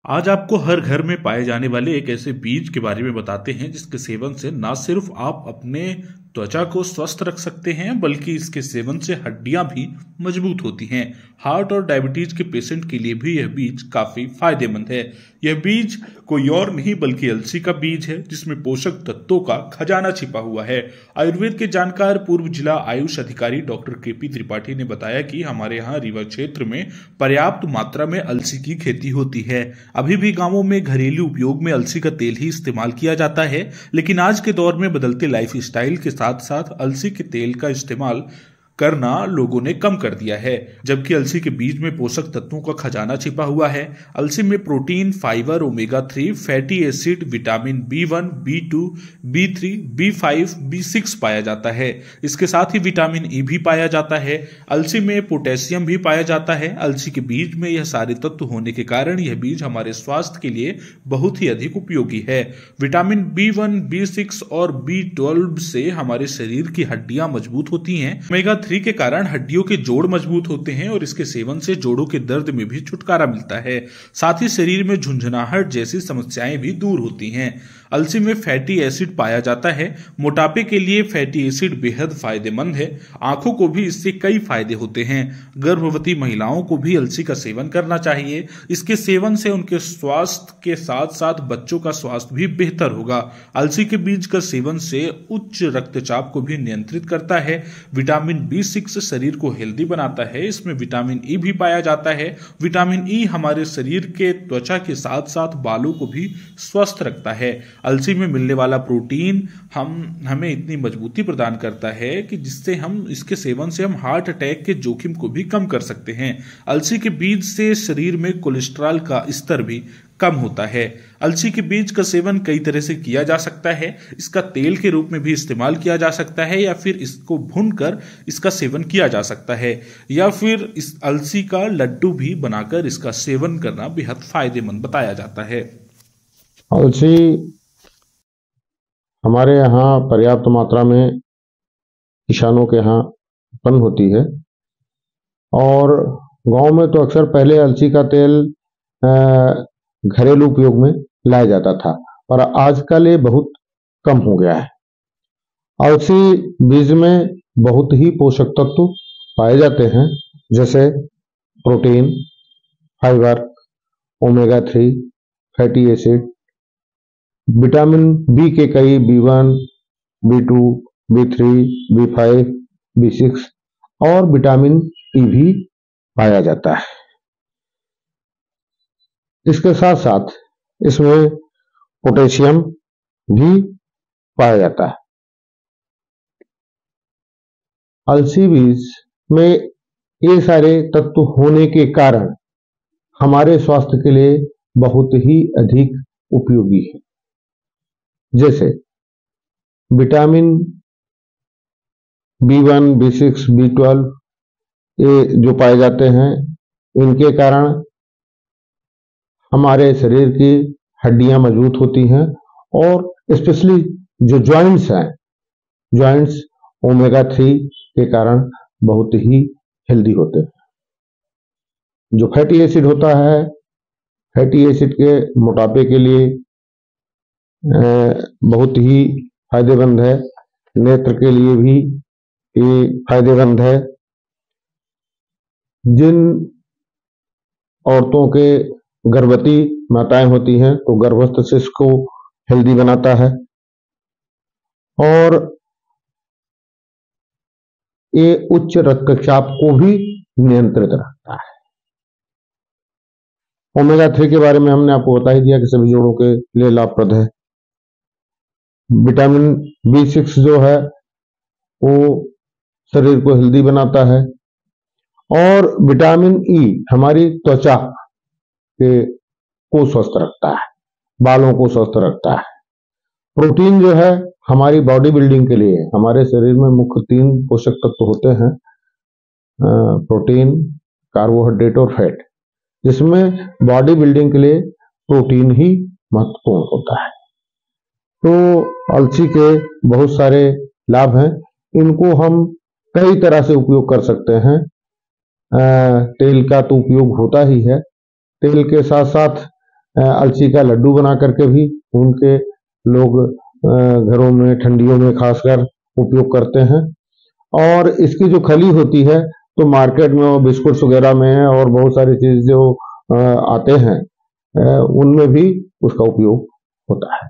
आज आपको हर घर में पाए जाने वाले एक ऐसे बीज के बारे में बताते हैं जिसके सेवन से ना सिर्फ आप अपने त्वचा को स्वस्थ रख सकते हैं बल्कि इसके सेवन से हड्डियां भी मजबूत होती हैं। हार्ट और डायबिटीज के पेशेंट के लिए भी यह बीज काफी फायदेमंद है। यह बीज कोई और नहीं बल्कि अलसी का बीज है जिसमें पोषक तत्वों का खजाना छिपा हुआ है। आयुर्वेद के जानकार पूर्व जिला आयुष अधिकारी डॉक्टर केपी त्रिपाठी ने बताया कि हमारे यहाँ रीवा क्षेत्र में पर्याप्त मात्रा में अलसी की खेती होती है। अभी भी गांवों में घरेलू उपयोग में अलसी का तेल ही इस्तेमाल किया जाता है, लेकिन आज के दौर में बदलते लाइफ स्टाइल के साथ साथ अलसी के तेल का इस्तेमाल करना लोगों ने कम कर दिया है, जबकि अलसी के बीज में पोषक तत्वों का खजाना छिपा हुआ है। अलसी में protein, fibre, omega 3 fatty acid, vitamin B1, B2, B3, B5, B6 पाया जाता है। इसके साथ ही विटामिन ई भी पाया जाता है। अलसी में पोटेशियम भी पाया जाता है। अलसी के बीज में यह सारे तत्व होने के कारण यह बीज हमारे स्वास्थ्य के लिए बहुत ही अधिक उपयोगी है। विटामिन B1, B6 और B12 से हमारे शरीर की हड्डियां मजबूत होती हैं। ओमेगा 3 के कारण हड्डियों के जोड़ मजबूत होते हैं और इसके सेवन से जोड़ों के दर्द में भी छुटकारा मिलता है। साथ ही शरीर में झुंझुनाहट जैसी समस्याएं भी दूर होती हैं। अलसी में फैटी एसिड पाया जाता है। मोटापे के लिए फैटी एसिड बेहद फायदेमंद है। आंखों को भी इससे कई फायदे होते हैं। गर्भवती महिलाओं को भी अलसी का सेवन करना चाहिए। इसके सेवन से उनके स्वास्थ्य के साथ साथ बच्चों का स्वास्थ्य भी बेहतर होगा। अलसी के बीज का सेवन से उच्च रक्तचाप को भी नियंत्रित करता है। विटामिन B6 शरीर को हेल्दी बनाता है। इसमें विटामिन ई भी पाया जाता है। विटामिन ई हमारे शरीर के त्वचा के साथ साथ बालों को भी स्वस्थ रखता है। अलसी में मिलने वाला प्रोटीन हमें इतनी मजबूती प्रदान करता है कि जिससे इसके सेवन से हम हार्ट अटैक के जोखिम को भी कम कर सकते हैं। अलसी के बीज से शरीर में कोलेस्ट्रॉल का स्तर भी कम होता है। अलसी के बीज का सेवन कई तरह से किया जा सकता है। इसका तेल के रूप में भी इस्तेमाल किया जा सकता है या फिर इसको भूनकर इसका सेवन किया जा सकता है या फिर इस अलसी का लड्डू भी बनाकर इसका सेवन करना बेहद फायदेमंद बताया जाता है। अलसी हमारे यहाँ पर्याप्त मात्रा में किसानों के यहाँ उत्पन्न होती है और गांव में तो अक्सर पहले अलसी का तेल घरेलू उपयोग में लाया जाता था, पर आजकल ये बहुत कम हो गया है। अलसी बीज में बहुत ही पोषक तत्व पाए जाते हैं, जैसे protein, fibre, omega 3, fatty acid, vitamin B के कई B1, B2, B3, B5, B6 और विटामिन ई भी पाया जाता है। इसके साथ साथ इसमें पोटेशियम भी पाया जाता है। अलसी बीज में ये सारे तत्व होने के कारण हमारे स्वास्थ्य के लिए बहुत ही अधिक उपयोगी है। जैसे विटामिन B1, B6, B12 ये जो पाए जाते हैं, इनके कारण हमारे शरीर की हड्डियां मजबूत होती हैं और स्पेशली जो जॉइंट्स हैं, जॉइंट्स ओमेगा 3 के कारण बहुत ही हेल्दी होते हैं। जो फैटी एसिड होता है, फैटी एसिड के मोटापे के लिए बहुत ही फायदेमंद है। नेत्र के लिए भी ये फायदेमंद है। जिन औरतों के गर्भवती माताएं होती हैं तो गर्भस्थ शिशु को हेल्दी बनाता है और ये उच्च रक्तचाप को भी नियंत्रित रखता है। ओमेगा 3 के बारे में हमने आपको बता ही दिया कि सभी जोड़ों के लिए लाभप्रद है। विटामिन B6 जो है वो शरीर को हेल्दी बनाता है और विटामिन ई हमारी त्वचा को स्वस्थ रखता है, बालों को स्वस्थ रखता है। प्रोटीन जो है हमारी बॉडी बिल्डिंग के लिए, हमारे शरीर में मुख्य 3 पोषक तत्व होते हैं, प्रोटीन, कार्बोहाइड्रेट और फैट, जिसमें बॉडी बिल्डिंग के लिए प्रोटीन ही महत्वपूर्ण होता है। तो अलसी के बहुत सारे लाभ हैं। इनको हम कई तरह से उपयोग कर सकते हैं। तेल का तो उपयोग होता ही है। तेल के साथ साथ अलसी का लड्डू बना करके भी उनके लोग घरों में ठंडियों में खासकर उपयोग करते हैं। और इसकी जो खली होती है तो मार्केट में वो बिस्कुट्स वगैरह में और बहुत सारी चीज़ जो आते हैं उनमें भी उसका उपयोग होता है।